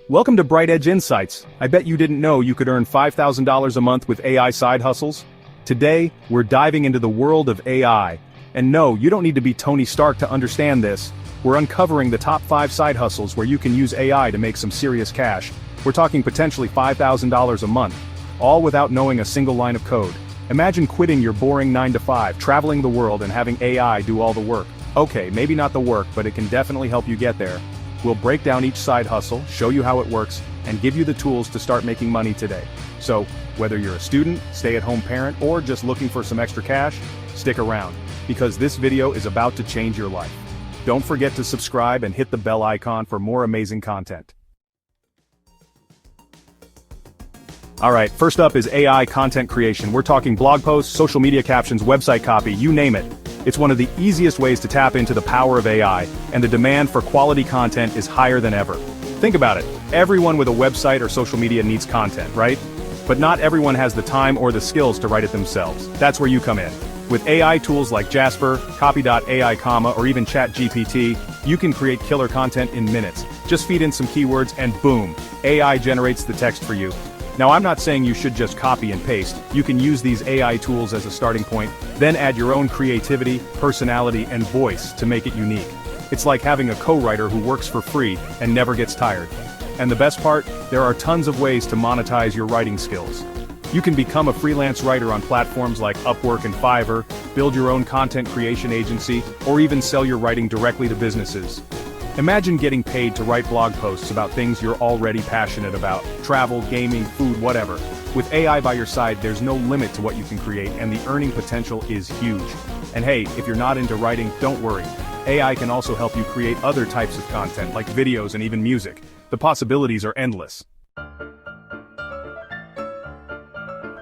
Welcome to BrightEdge Insights. I bet you didn't know you could earn $5,000 a month with AI side hustles. Today, we're diving into the world of AI. And no, you don't need to be Tony Stark to understand this. We're uncovering the top 5 side hustles where you can use AI to make some serious cash. We're talking potentially $5,000 a month, all without knowing a single line of code. Imagine quitting your boring 9-to-5, traveling the world and having AI do all the work. Okay, maybe not the work, but it can definitely help you get there. We'll break down each side hustle, show you how it works, and give you the tools to start making money today. So, whether you're a student, stay-at-home parent, or just looking for some extra cash, stick around, because this video is about to change your life. Don't forget to subscribe and hit the bell icon for more amazing content. Alright, first up is AI content creation. We're talking blog posts, social media captions, website copy, you name it. It's one of the easiest ways to tap into the power of AI, and the demand for quality content is higher than ever. Think about it, everyone with a website or social media needs content, right? But not everyone has the time or the skills to write it themselves. That's where you come in. With AI tools like Jasper, Copy.ai, or even ChatGPT, you can create killer content in minutes. Just feed in some keywords and boom, AI generates the text for you. Now I'm not saying you should just copy and paste. You can use these AI tools as a starting point, then add your own creativity, personality, and voice to make it unique. It's like having a co-writer who works for free and never gets tired. And the best part, there are tons of ways to monetize your writing skills. You can become a freelance writer on platforms like Upwork and Fiverr, build your own content creation agency, or even sell your writing directly to businesses. Imagine getting paid to write blog posts about things you're already passionate about, travel, gaming, food, whatever. With AI by your side, there's no limit to what you can create, and the earning potential is huge. And hey, if you're not into writing, don't worry. AI can also help you create other types of content, like videos and even music. The possibilities are endless.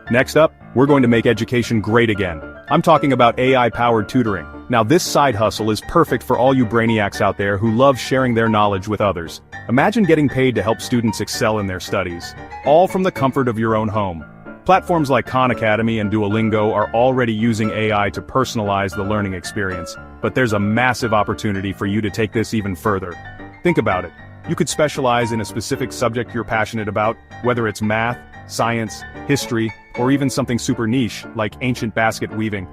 Next up, we're going to make education great again. I'm talking about AI-powered tutoring. Now this side hustle is perfect for all you brainiacs out there who love sharing their knowledge with others. Imagine getting paid to help students excel in their studies, all from the comfort of your own home. Platforms like Khan Academy and Duolingo are already using AI to personalize the learning experience, but there's a massive opportunity for you to take this even further. Think about it. You could specialize in a specific subject you're passionate about, whether it's math, science, history, or even something super niche, like ancient basket weaving.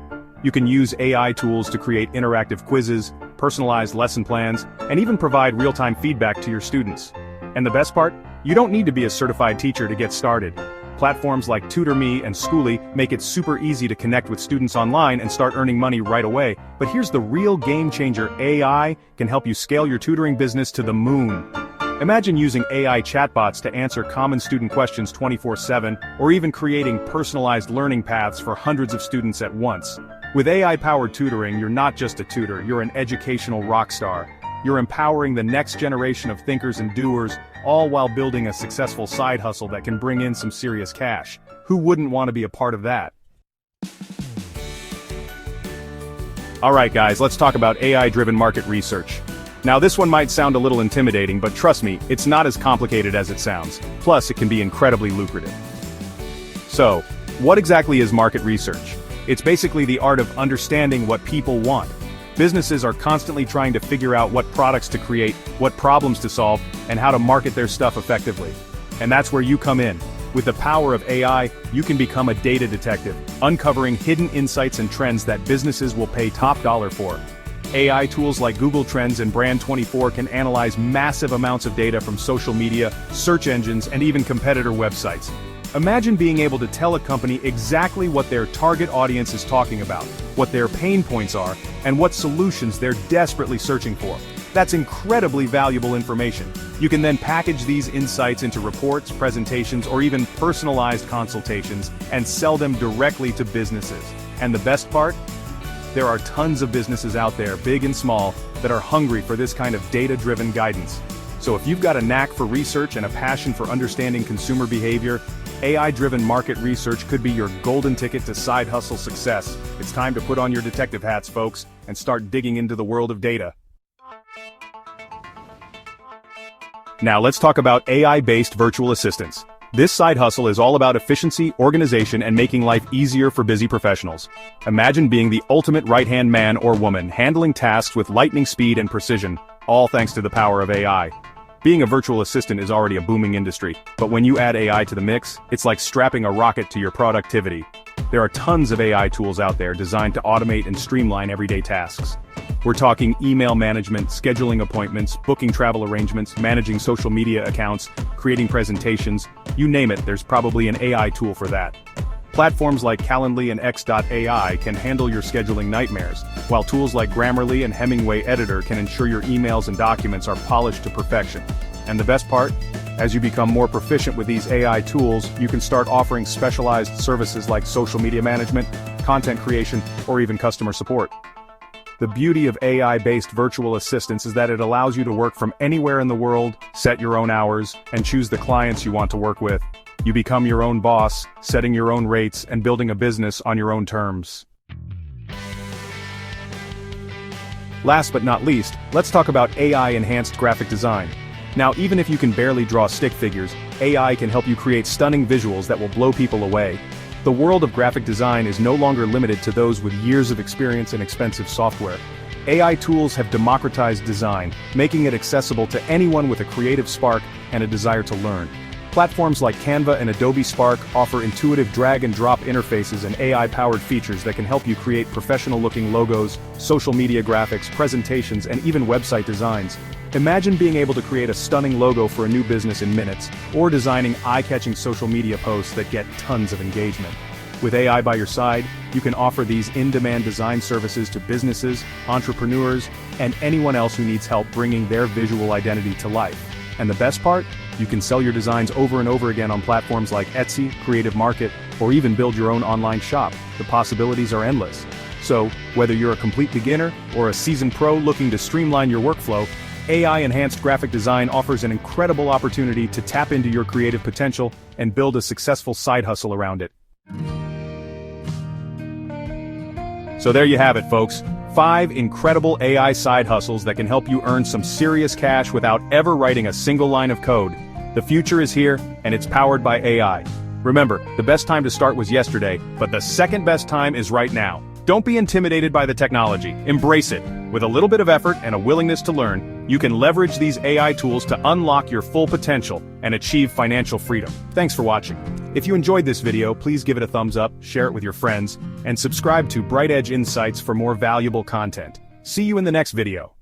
You can use AI tools to create interactive quizzes, personalized lesson plans, and even provide real-time feedback to your students. And the best part? You don't need to be a certified teacher to get started. Platforms like TutorMe and Schooly make it super easy to connect with students online and start earning money right away. But here's the real game changer: AI can help you scale your tutoring business to the moon. Imagine using AI chatbots to answer common student questions 24/7, or even creating personalized learning paths for hundreds of students at once. With AI-powered tutoring, you're not just a tutor, you're an educational rock star. You're empowering the next generation of thinkers and doers, all while building a successful side hustle that can bring in some serious cash. Who wouldn't want to be a part of that? Alright guys, let's talk about AI-driven market research. Now this one might sound a little intimidating, but trust me, it's not as complicated as it sounds. Plus, it can be incredibly lucrative. So, what exactly is market research? It's basically the art of understanding what people want. Businesses are constantly trying to figure out what products to create, what problems to solve, and how to market their stuff effectively. And that's where you come in. With the power of AI, you can become a data detective, uncovering hidden insights and trends that businesses will pay top dollar for. AI tools like Google Trends and Brand24 can analyze massive amounts of data from social media, search engines, and even competitor websites. Imagine being able to tell a company exactly what their target audience is talking about, what their pain points are, and what solutions they're desperately searching for. That's incredibly valuable information. You can then package these insights into reports, presentations, or even personalized consultations, and sell them directly to businesses. And the best part? There are tons of businesses out there, big and small, that are hungry for this kind of data-driven guidance. So if you've got a knack for research and a passion for understanding consumer behavior, AI-driven market research could be your golden ticket to side hustle success. It's time to put on your detective hats, folks, and start digging into the world of data. Now let's talk about AI-based virtual assistants. This side hustle is all about efficiency, organization, and making life easier for busy professionals. Imagine being the ultimate right-hand man or woman, handling tasks with lightning speed and precision, all thanks to the power of AI. Being a virtual assistant is already a booming industry, but when you add AI to the mix, it's like strapping a rocket to your productivity. There are tons of AI tools out there designed to automate and streamline everyday tasks. We're talking email management, scheduling appointments, booking travel arrangements, managing social media accounts, creating presentations, you name it, there's probably an AI tool for that. Platforms like Calendly and X.AI can handle your scheduling nightmares, while tools like Grammarly and Hemingway Editor can ensure your emails and documents are polished to perfection. And the best part? As you become more proficient with these AI tools, you can start offering specialized services like social media management, content creation, or even customer support. The beauty of AI-based virtual assistants is that it allows you to work from anywhere in the world, set your own hours, and choose the clients you want to work with. You become your own boss, setting your own rates and building a business on your own terms. Last but not least, let's talk about AI-enhanced graphic design. Now, even if you can barely draw stick figures, AI can help you create stunning visuals that will blow people away. The world of graphic design is no longer limited to those with years of experience in expensive software. AI tools have democratized design, making it accessible to anyone with a creative spark and a desire to learn. Platforms like Canva and Adobe Spark offer intuitive drag-and-drop interfaces and AI-powered features that can help you create professional-looking logos, social media graphics, presentations, and even website designs. Imagine being able to create a stunning logo for a new business in minutes, or designing eye-catching social media posts that get tons of engagement. With AI by your side, you can offer these in-demand design services to businesses, entrepreneurs, and anyone else who needs help bringing their visual identity to life. And the best part? You can sell your designs over and over again on platforms like Etsy, Creative Market, or even build your own online shop. The possibilities are endless. So, whether you're a complete beginner or a seasoned pro looking to streamline your workflow, AI-enhanced graphic design offers an incredible opportunity to tap into your creative potential and build a successful side hustle around it. So there you have it, folks. 5 incredible AI side hustles that can help you earn some serious cash without ever writing a single line of code. The future is here, and it's powered by AI. Remember, the best time to start was yesterday, but the second best time is right now. Don't be intimidated by the technology. Embrace it. With a little bit of effort and a willingness to learn, you can leverage these AI tools to unlock your full potential and achieve financial freedom. Thanks for watching. If you enjoyed this video, please give it a thumbs up, share it with your friends, and subscribe to BrightEdge Insights for more valuable content. See you in the next video.